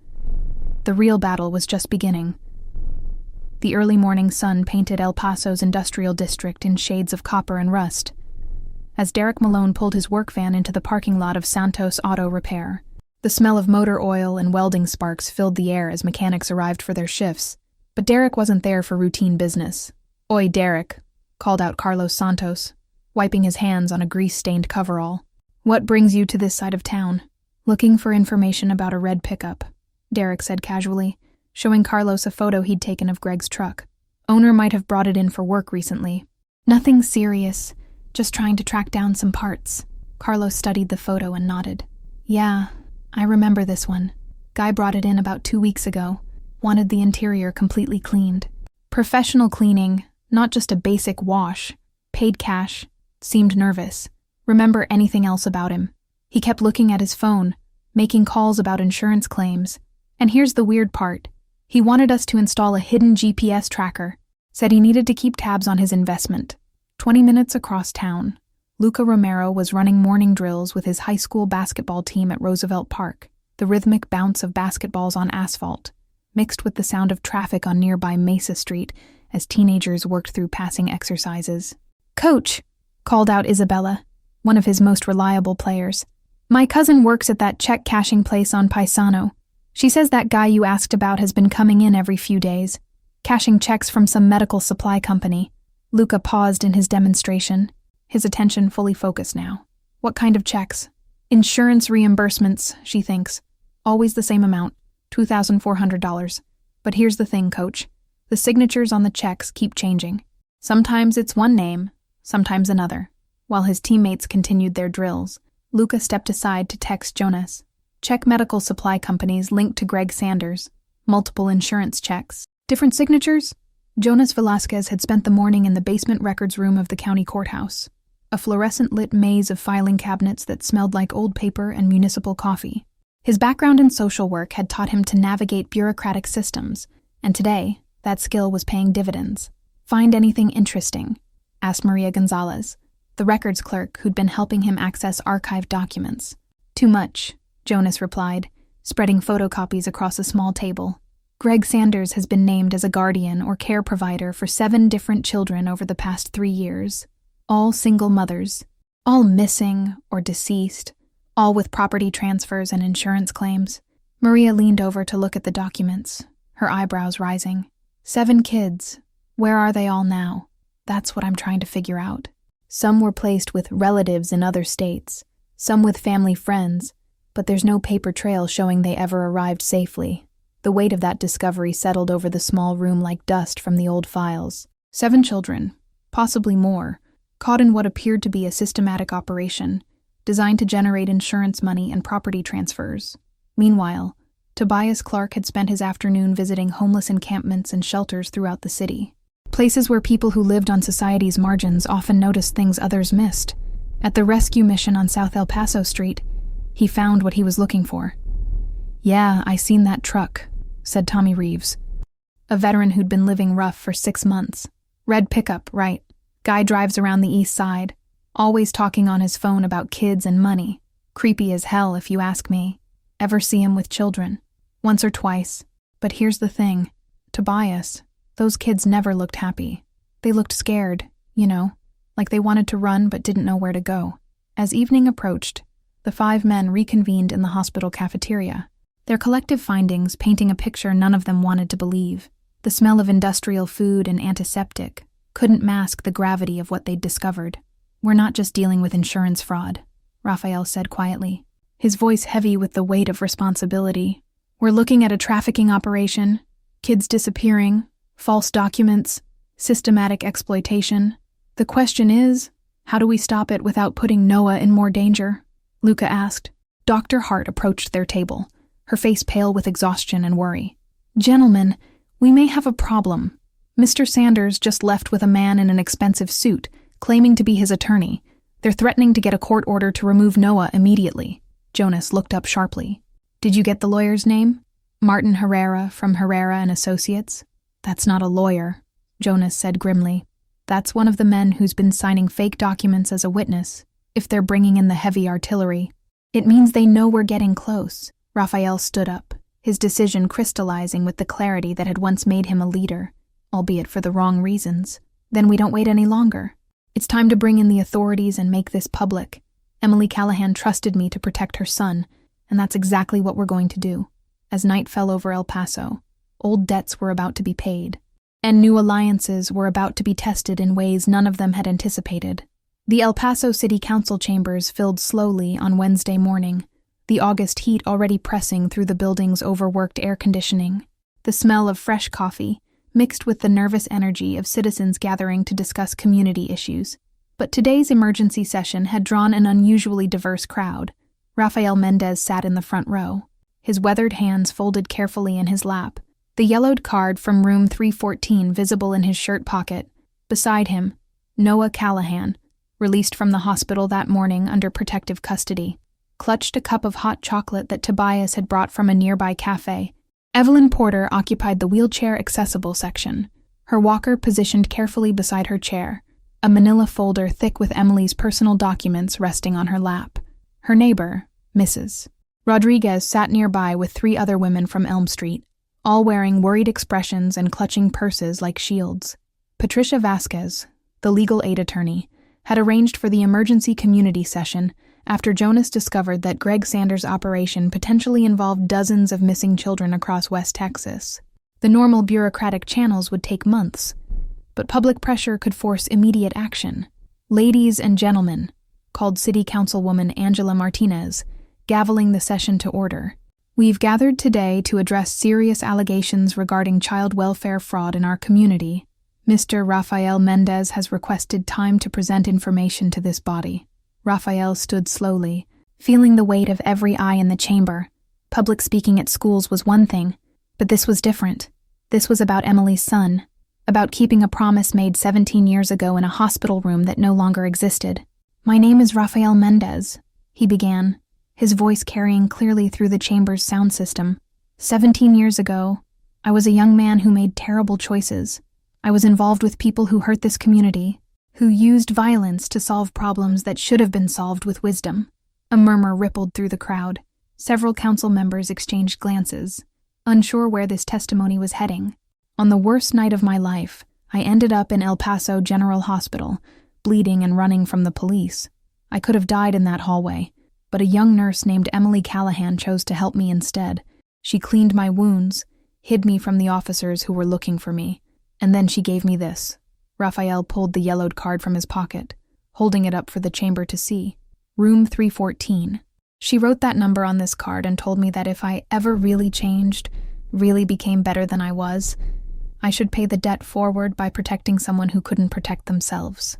Speaker 2: The real battle was just beginning. The early morning sun painted El Paso's industrial district in shades of copper and rust. As Derek Malone pulled his work van into the parking lot of Santos Auto Repair, the smell of motor oil and welding sparks filled the air as mechanics arrived for their shifts. But Derek wasn't there for routine business. "Oi, Derek," called out Carlos Santos, wiping his hands on a grease-stained coverall. "What brings you to this side of town?" "Looking for information about a red pickup," Derek said casually, showing Carlos a photo he'd taken of Greg's truck. "Owner might have brought it in for work recently." "Nothing serious, just trying to track down some parts." Carlos studied the photo and nodded. "Yeah, I remember this one. Guy brought it in about 2 weeks ago. Wanted the interior completely cleaned. Professional cleaning, not just a basic wash. Paid cash. Seemed nervous. Remember anything else about him. He kept looking at his phone, making calls about insurance claims. And here's the weird part. He wanted us to install a hidden GPS tracker. Said he needed to keep tabs on his investment. 20 minutes across town, Luca Romero was running morning drills with his high school basketball team at Roosevelt Park. The rhythmic bounce of basketballs on asphalt, mixed with the sound of traffic on nearby Mesa Street as teenagers worked through passing exercises. "Coach," called out Isabella, one of his most reliable players. "My cousin works at that check cashing place on Paisano. She says that guy you asked about has been coming in every few days, cashing checks from some medical supply company." Luca paused in his demonstration, his attention fully focused now. "What kind of checks?" "Insurance reimbursements, she thinks. Always the same amount, $2,400. But here's the thing, Coach. The signatures on the checks keep changing. Sometimes it's one name, sometimes another." While his teammates continued their drills, Luca stepped aside to text Jonas. "Check medical supply companies linked to Greg Sanders. Multiple insurance checks. Different signatures?" Jonas Velasquez had spent the morning in the basement records room of the county courthouse, a fluorescent-lit maze of filing cabinets that smelled like old paper and municipal coffee. His background in social work had taught him to navigate bureaucratic systems, and today, that skill was paying dividends. "Find anything interesting?" asked Maria Gonzalez, the records clerk who'd been helping him access archived documents. "Too much," Jonas replied, spreading photocopies across a small table. "Greg Sanders has been named as a guardian or care provider for 7 different children over the past 3 years. All single mothers, all missing or deceased, all with property transfers and insurance claims." Maria leaned over to look at the documents, her eyebrows rising. 7 kids. Where are they all now? That's what I'm trying to figure out. Some were placed with relatives in other states, some with family friends, but there's no paper trail showing they ever arrived safely. The weight of that discovery settled over the small room like dust from the old files. 7 children, possibly more, caught in what appeared to be a systematic operation, designed to generate insurance money and property transfers. Meanwhile, Tobias Clark had spent his afternoon visiting homeless encampments and shelters throughout the city. Places where people who lived on society's margins often noticed things others missed. At the rescue mission on South El Paso Street, he found what he was looking for. "Yeah, I seen that truck," said Tommy Reeves, a veteran who'd been living rough for 6 months. "Red pickup, right. Guy drives around the east side, always talking on his phone about kids and money. Creepy as hell if you ask me. Ever see him with children?" "Once or twice. But here's the thing. Tobias, Those kids never looked happy. They looked scared, like they wanted to run but didn't know where to go. As evening approached, the 5 men reconvened in the hospital cafeteria, their collective findings painting a picture none of them wanted to believe. The smell of industrial food and antiseptic couldn't mask the gravity of what they'd discovered. "We're not just dealing with insurance fraud," Rafael said quietly, his voice heavy with the weight of responsibility. "We're looking at a trafficking operation, kids disappearing, false documents, systematic exploitation. The question is, how do we stop it without putting Noah in more danger?" Luca asked. Dr. Hart approached their table, her face pale with exhaustion and worry. "Gentlemen, we may have a problem. Mr. Sanders just left with a man in an expensive suit, claiming to be his attorney. They're threatening to get a court order to remove Noah immediately." Jonas looked up sharply. "Did you get the lawyer's name?" "Martin Herrera from Herrera and Associates." "That's not a lawyer," Jonas said grimly. "That's one of the men who's been signing fake documents as a witness. If they're bringing in the heavy artillery, it means they know we're getting close." Rafael stood up, his decision crystallizing with the clarity that had once made him a leader, albeit for the wrong reasons. "Then we don't wait any longer. It's time to bring in the authorities and make this public. Emily Callahan trusted me to protect her son, and that's exactly what we're going to do." As night fell over El Paso, old debts were about to be paid, and new alliances were about to be tested in ways none of them had anticipated. The El Paso City Council chambers filled slowly on Wednesday morning, the August heat already pressing through the building's overworked air conditioning. The smell of fresh coffee mixed with the nervous energy of citizens gathering to discuss community issues. But today's emergency session had drawn an unusually diverse crowd. Rafael Mendez sat in the front row, his weathered hands folded carefully in his lap, the yellowed card from room 314 visible in his shirt pocket. Beside him, Noah Callahan, released from the hospital that morning under protective custody, clutched a cup of hot chocolate that Tobias had brought from a nearby cafe. Evelyn Porter occupied the wheelchair-accessible section, her walker positioned carefully beside her chair, a manila folder thick with Emily's personal documents resting on her lap. Her neighbor, Mrs. Rodriguez, sat nearby with 3 other women from Elm Street, all wearing worried expressions and clutching purses like shields. Patricia Vasquez, the legal aid attorney, had arranged for the emergency community session after Jonas discovered that Greg Sanders' operation potentially involved dozens of missing children across West Texas. The normal bureaucratic channels would take months, but public pressure could force immediate action. "Ladies and gentlemen," called City Councilwoman Angela Martinez, gaveling the session to order. "We've gathered today to address serious allegations regarding child welfare fraud in our community. Mr. Rafael Mendez has requested time to present information to this body." Rafael stood slowly, feeling the weight of every eye in the chamber. Public speaking at schools was one thing, but this was different. This was about Emily's son, about keeping a promise made 17 years ago in a hospital room that no longer existed. "My name is Rafael Mendez," he began, his voice carrying clearly through the chamber's sound system. 17 years ago, I was a young man who made terrible choices. I was involved with people who hurt this community, who used violence to solve problems that should have been solved with wisdom." A murmur rippled through the crowd. Several council members exchanged glances, unsure where this testimony was heading. "On the worst night of my life, I ended up in El Paso General Hospital, bleeding and running from the police. I could have died in that hallway, but a young nurse named Emily Callahan chose to help me instead. She cleaned my wounds, hid me from the officers who were looking for me, and then she gave me this." Rafael pulled the yellowed card from his pocket, holding it up for the chamber to see. "Room 314. She wrote that number on this card and told me that if I ever really changed, really became better than I was, I should pay the debt forward by protecting someone who couldn't protect themselves."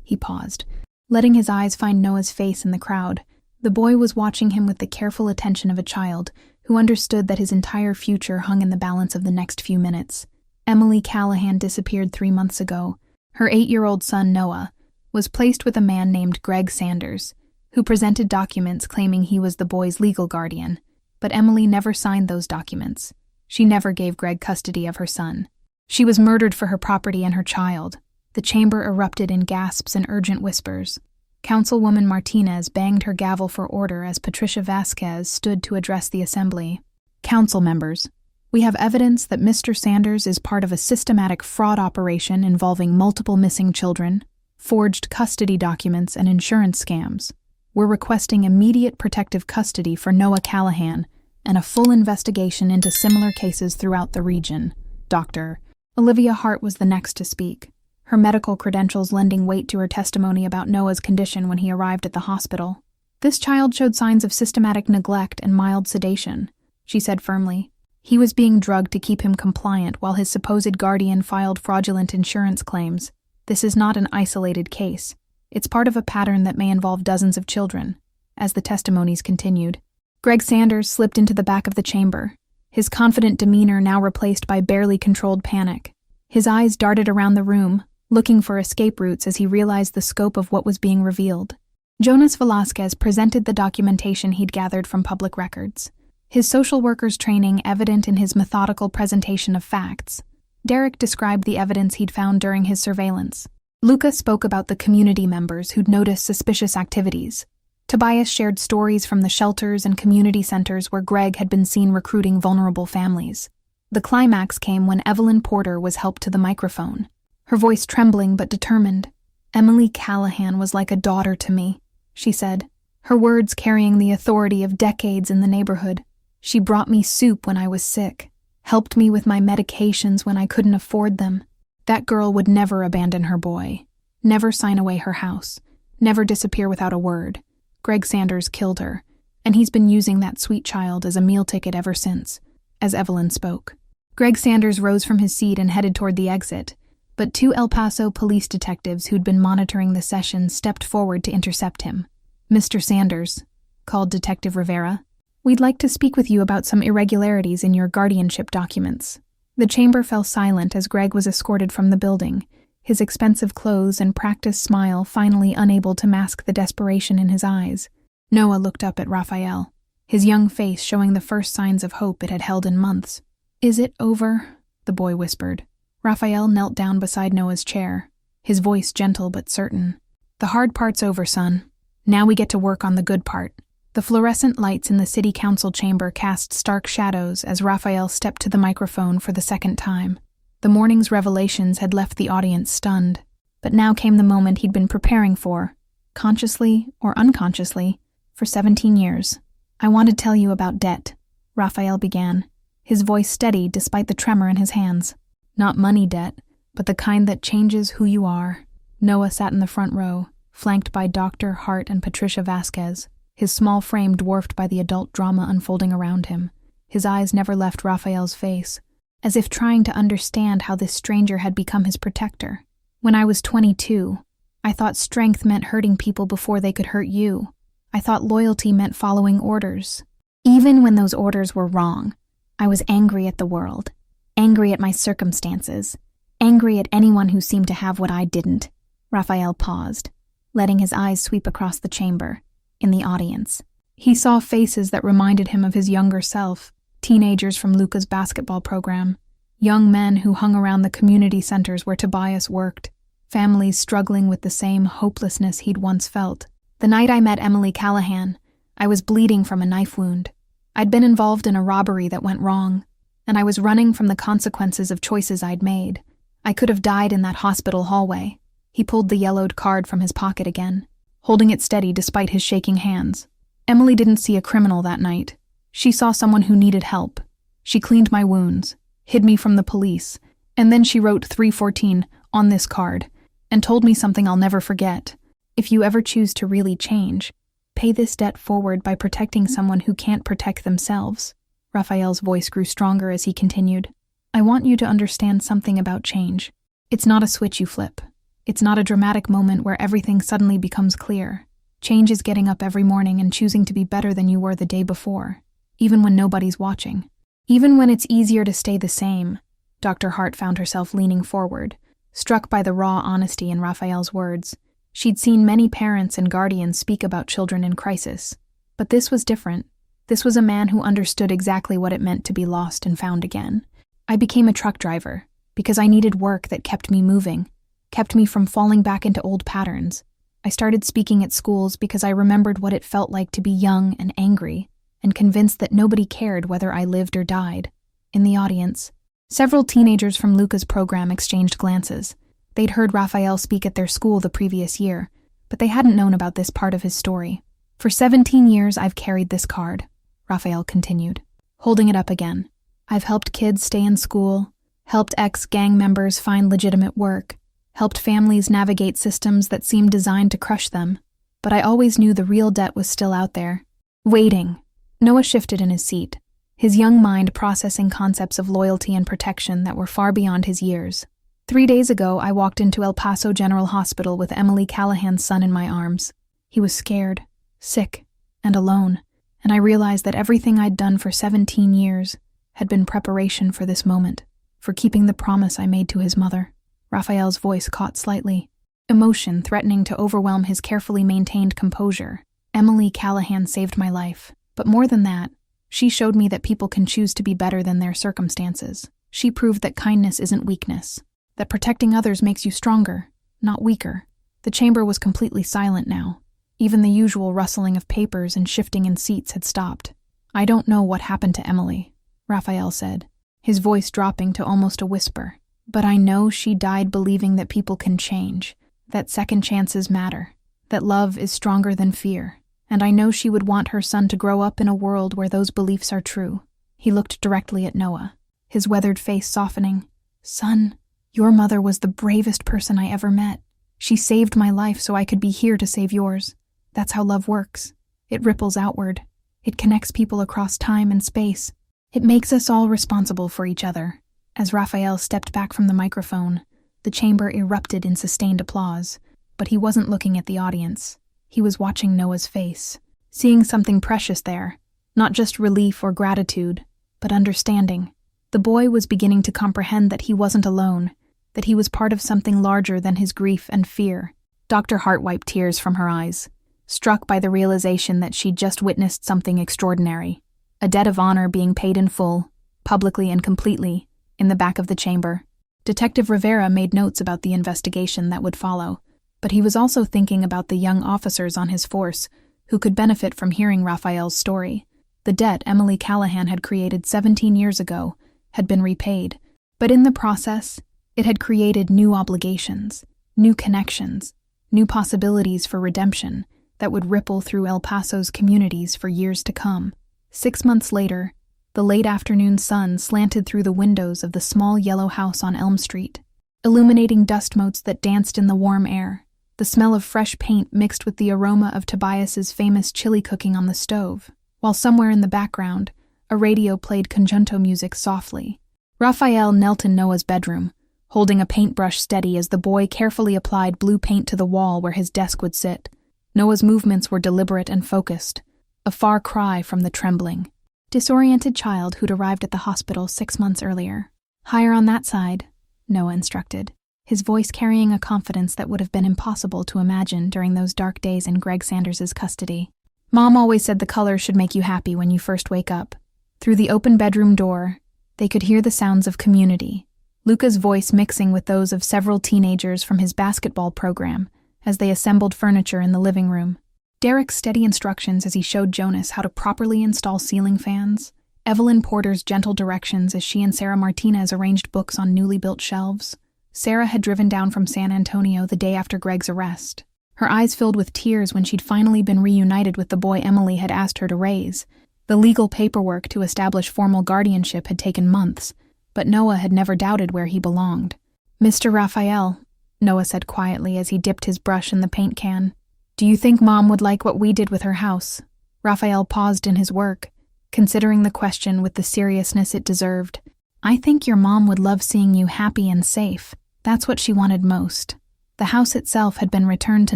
Speaker 2: He paused, letting his eyes find Noah's face in the crowd. The boy was watching him with the careful attention of a child who understood that his entire future hung in the balance of the next few minutes. Emily Callahan disappeared 3 months ago. Her 8-year-old son, Noah, was placed with a man named Greg Sanders, who presented documents claiming he was the boy's legal guardian. But Emily never signed those documents. She never gave Greg custody of her son. She was murdered for her property and her child. The chamber erupted in gasps and urgent whispers. Councilwoman Martinez banged her gavel for order as Patricia Vasquez stood to address the assembly. "Council members, We have evidence that Mr. Sanders is part of a systematic fraud operation involving multiple missing children, forged custody documents, and insurance scams. We're requesting immediate protective custody for Noah Callahan and a full investigation into similar cases throughout the region. Dr. Olivia Hart was the next to speak, her medical credentials lending weight to her testimony about Noah's condition when he arrived at the hospital. This child showed signs of systematic neglect and mild sedation, she said firmly. He was being drugged to keep him compliant while his supposed guardian filed fraudulent insurance claims. This is not an isolated case. It's part of a pattern that may involve dozens of children. As the testimonies continued, Greg Sanders slipped into the back of the chamber, his confident demeanor now replaced by barely controlled panic. His eyes darted around the room, looking for escape routes as he realized the scope of what was being revealed. Jonas Velasquez presented the documentation he'd gathered from public records, his social worker's training evident in his methodical presentation of facts. Derek described the evidence he'd found during his surveillance. Luca spoke about the community members who'd noticed suspicious activities. Tobias shared stories from the shelters and community centers where Greg had been seen recruiting vulnerable families. The climax came when Evelyn Porter was helped to the microphone, her voice trembling but determined. "Emily Callahan was like a daughter to me," she said, her words carrying the authority of decades in the neighborhood. "She brought me soup when I was sick, helped me with my medications when I couldn't afford them. That girl would never abandon her boy, never sign away her house, never disappear without a word. Greg Sanders killed her, and he's been using that sweet child as a meal ticket ever since." As Evelyn spoke, Greg Sanders rose from his seat and headed toward the exit, but two El Paso police detectives who'd been monitoring the session stepped forward to intercept him. "Mr. Sanders," called Detective Rivera, "we'd like to speak with you about some irregularities in your guardianship documents." The chamber fell silent as Greg was escorted from the building, his expensive clothes and practiced smile finally unable to mask the desperation in his eyes. Noah looked up at Rafael, his young face showing the first signs of hope it had held in months. "Is it over?" the boy whispered. Rafael knelt down beside Noah's chair, his voice gentle but certain. "The hard part's over, son. Now we get to work on the good part." The fluorescent lights in the city council chamber cast stark shadows as Rafael stepped to the microphone for the second time. The morning's revelations had left the audience stunned, but now came the moment he'd been preparing for, consciously or unconsciously, for 17 years. "I want to tell you about debt," Rafael began, his voice steady despite the tremor in his hands. "Not money debt, but the kind that changes who you are." Noah sat in the front row, flanked by Dr. Hart and Patricia Vasquez, his small frame dwarfed by the adult drama unfolding around him. His eyes never left Rafael's face, as if trying to understand how this stranger had become his protector. "When I was 22, I thought strength meant hurting people before they could hurt you. I thought loyalty meant following orders. Even when those orders were wrong, I was angry at the world, angry at my circumstances, angry at anyone who seemed to have what I didn't." Rafael paused, letting his eyes sweep across the chamber. In the audience, he saw faces that reminded him of his younger self, teenagers from Luca's basketball program, young men who hung around the community centers where Tobias worked, families struggling with the same hopelessness he'd once felt. "The night I met Emily Callahan, I was bleeding from a knife wound. I'd been involved in a robbery that went wrong, and I was running from the consequences of choices I'd made. I could have died in that hospital hallway." He pulled the yellowed card from his pocket again, holding it steady despite his shaking hands. "Emily didn't see a criminal that night. She saw someone who needed help. She cleaned my wounds, hid me from the police, and then she wrote 314 on this card and told me something I'll never forget. If you ever choose to really change, pay this debt forward by protecting someone who can't protect themselves." Rafael's voice grew stronger as he continued. "I want you to understand something about change. It's not a switch you flip. It's not a dramatic moment where everything suddenly becomes clear. Change is getting up every morning and choosing to be better than you were the day before, even when nobody's watching. Even when it's easier to stay the same." Dr. Hart found herself leaning forward, struck by the raw honesty in Rafael's words. She'd seen many parents and guardians speak about children in crisis, but this was different. This was a man who understood exactly what it meant to be lost and found again. "I became a truck driver because I needed work that kept me moving, kept me from falling back into old patterns. I started speaking at schools because I remembered what it felt like to be young and angry, and convinced that nobody cared whether I lived or died. In the audience, several teenagers from Luca's program exchanged glances. They'd heard Rafael speak at their school the previous year, but they hadn't known about this part of his story. "For 17 years I've carried this card," Rafael continued, holding it up again. "I've helped kids stay in school, helped ex-gang members find legitimate work, helped families navigate systems that seemed designed to crush them. But I always knew the real debt was still out there, waiting." Noah shifted in his seat, his young mind processing concepts of loyalty and protection that were far beyond his years. 3 days ago, I walked into El Paso General Hospital with Emily Callahan's son in my arms. He was scared, sick, and alone, and I realized that everything I'd done for 17 years had been preparation for this moment, for keeping the promise I made to his mother. Rafael's voice caught slightly, emotion threatening to overwhelm his carefully maintained composure. "Emily Callahan saved my life, but more than that, she showed me that people can choose to be better than their circumstances. She proved that kindness isn't weakness, that protecting others makes you stronger, not weaker." The chamber was completely silent now. Even the usual rustling of papers and shifting in seats had stopped. "I don't know what happened to Emily," Rafael said, his voice dropping to almost a whisper. "But I know she died believing that people can change, that second chances matter, that love is stronger than fear. And I know she would want her son to grow up in a world where those beliefs are true." He looked directly at Noah, his weathered face softening. "Son, your mother was the bravest person I ever met. She saved my life so I could be here to save yours. That's how love works. It ripples outward. It connects people across time and space. It makes us all responsible for each other." As Rafael stepped back from the microphone, the chamber erupted in sustained applause, but he wasn't looking at the audience. He was watching Noah's face, seeing something precious there, not just relief or gratitude, but understanding. The boy was beginning to comprehend that he wasn't alone, that he was part of something larger than his grief and fear. Dr. Hart wiped tears from her eyes, struck by the realization that she'd just witnessed something extraordinary, a debt of honor being paid in full, publicly and completely, in the back of the chamber. Detective Rivera made notes about the investigation that would follow, but he was also thinking about the young officers on his force who could benefit from hearing Rafael's story. The debt Emily Callahan had created 17 years ago had been repaid, but in the process, it had created new obligations, new connections, new possibilities for redemption that would ripple through El Paso's communities for years to come. 6 months later, the late afternoon sun slanted through the windows of the small yellow house on Elm Street, illuminating dust motes that danced in the warm air. The smell of fresh paint mixed with the aroma of Tobias's famous chili cooking on the stove, while somewhere in the background, a radio played conjunto music softly. Rafael knelt in Noah's bedroom, holding a paintbrush steady as the boy carefully applied blue paint to the wall where his desk would sit. Noah's movements were deliberate and focused, a far cry from the trembling, disoriented child who'd arrived at the hospital 6 months earlier. "Higher on that side," Noah instructed, his voice carrying a confidence that would have been impossible to imagine during those dark days in Greg Sanders's custody. "Mom always said the colors should make you happy when you first wake up." Through the open bedroom door, they could hear the sounds of community, Luca's voice mixing with those of several teenagers from his basketball program as they assembled furniture in the living room. Derek's steady instructions as he showed Jonas how to properly install ceiling fans, Evelyn Porter's gentle directions as she and Sarah Martinez arranged books on newly built shelves. Sarah had driven down from San Antonio the day after Greg's arrest, her eyes filled with tears when she'd finally been reunited with the boy Emily had asked her to raise. The legal paperwork to establish formal guardianship had taken months, but Noah had never doubted where he belonged. "Mr. Rafael," Noah said quietly as he dipped his brush in the paint can, "do you think Mom would like what we did with her house?" Rafael paused in his work, considering the question with the seriousness it deserved. "I think your mom would love seeing you happy and safe. That's what she wanted most." The house itself had been returned to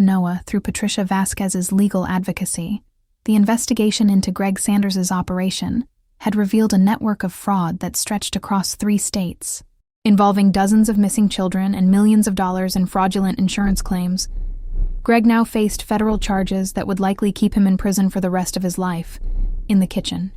Speaker 2: Noah through Patricia Vasquez's legal advocacy. The investigation into Greg Sanders's operation had revealed a network of fraud that stretched across 3 states, involving dozens of missing children and millions of dollars in fraudulent insurance claims. Greg now faced federal charges that would likely keep him in prison for the rest of his life. In the kitchen,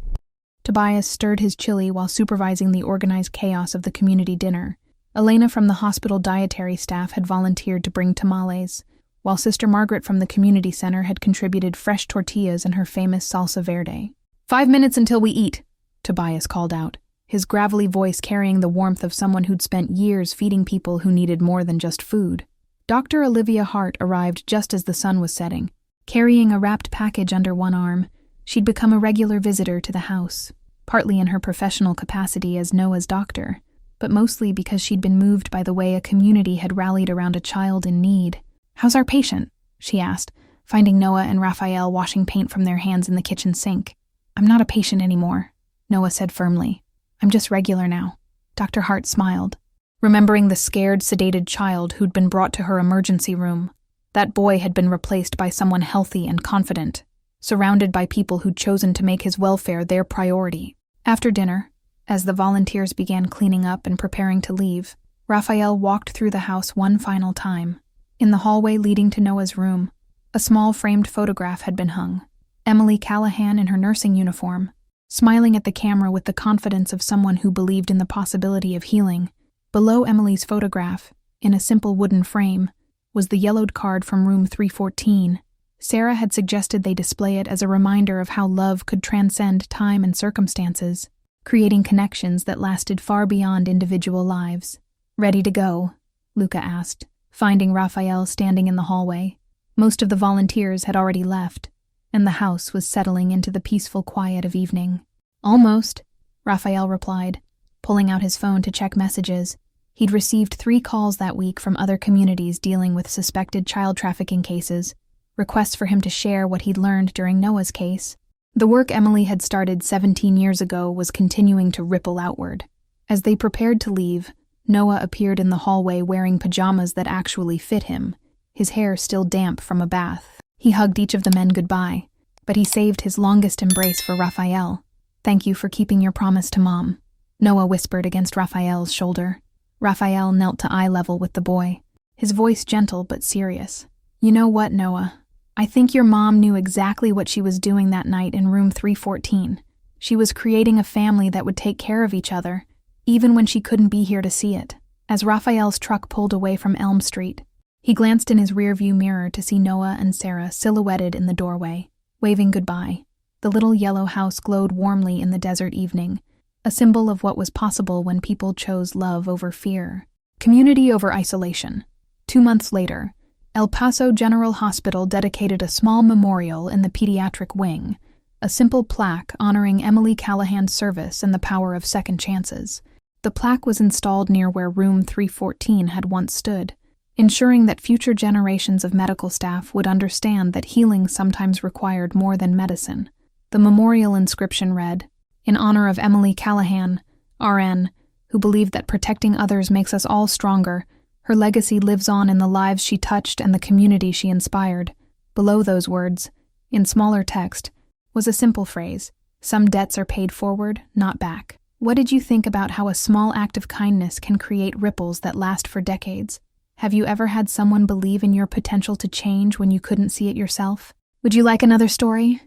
Speaker 2: Tobias stirred his chili while supervising the organized chaos of the community dinner. Elena from the hospital dietary staff had volunteered to bring tamales, while Sister Margaret from the community center had contributed fresh tortillas and her famous salsa verde. 5 minutes until we eat," Tobias called out, his gravelly voice carrying the warmth of someone who'd spent years feeding people who needed more than just food. Dr. Olivia Hart arrived just as the sun was setting. Carrying a wrapped package under one arm, she'd become a regular visitor to the house, partly in her professional capacity as Noah's doctor, but mostly because she'd been moved by the way a community had rallied around a child in need. "How's our patient?" she asked, finding Noah and Rafael washing paint from their hands in the kitchen sink. "I'm not a patient anymore," Noah said firmly. "I'm just regular now." Dr. Hart smiled, remembering the scared, sedated child who'd been brought to her emergency room. That boy had been replaced by someone healthy and confident, surrounded by people who'd chosen to make his welfare their priority. After dinner, as the volunteers began cleaning up and preparing to leave, Rafael walked through the house one final time. In the hallway leading to Noah's room, a small framed photograph had been hung. Emily Callahan in her nursing uniform, smiling at the camera with the confidence of someone who believed in the possibility of healing. Below Emily's photograph, in a simple wooden frame, was the yellowed card from room 314. Sarah had suggested they display it as a reminder of how love could transcend time and circumstances, creating connections that lasted far beyond individual lives. "Ready to go?" Luca asked, finding Rafael standing in the hallway. Most of the volunteers had already left, and the house was settling into the peaceful quiet of evening. "Almost," Rafael replied, pulling out his phone to check messages. He'd received 3 calls that week from other communities dealing with suspected child trafficking cases, requests for him to share what he'd learned during Noah's case. The work Emily had started 17 years ago was continuing to ripple outward. As they prepared to leave, Noah appeared in the hallway wearing pajamas that actually fit him, his hair still damp from a bath. He hugged each of the men goodbye, but he saved his longest embrace for Rafael. "Thank you for keeping your promise to Mom," Noah whispered against Rafael's shoulder. Rafael knelt to eye level with the boy, his voice gentle but serious. "You know what, Noah? I think your mom knew exactly what she was doing that night in room 314. She was creating a family that would take care of each other, even when she couldn't be here to see it." As Rafael's truck pulled away from Elm Street, he glanced in his rearview mirror to see Noah and Sarah silhouetted in the doorway, waving goodbye. The little yellow house glowed warmly in the desert evening, a symbol of what was possible when people chose love over fear. Community over isolation. 2 months later, El Paso General Hospital dedicated a small memorial in the pediatric wing, a simple plaque honoring Emily Callahan's service and the power of second chances. The plaque was installed near where room 314 had once stood, ensuring that future generations of medical staff would understand that healing sometimes required more than medicine. The memorial inscription read, "In honor of Emily Callahan, RN, who believed that protecting others makes us all stronger, her legacy lives on in the lives she touched and the community she inspired." Below those words, in smaller text, was a simple phrase, "Some debts are paid forward, not back." What did you think about how a small act of kindness can create ripples that last for decades? Have you ever had someone believe in your potential to change when you couldn't see it yourself? Would you like another story?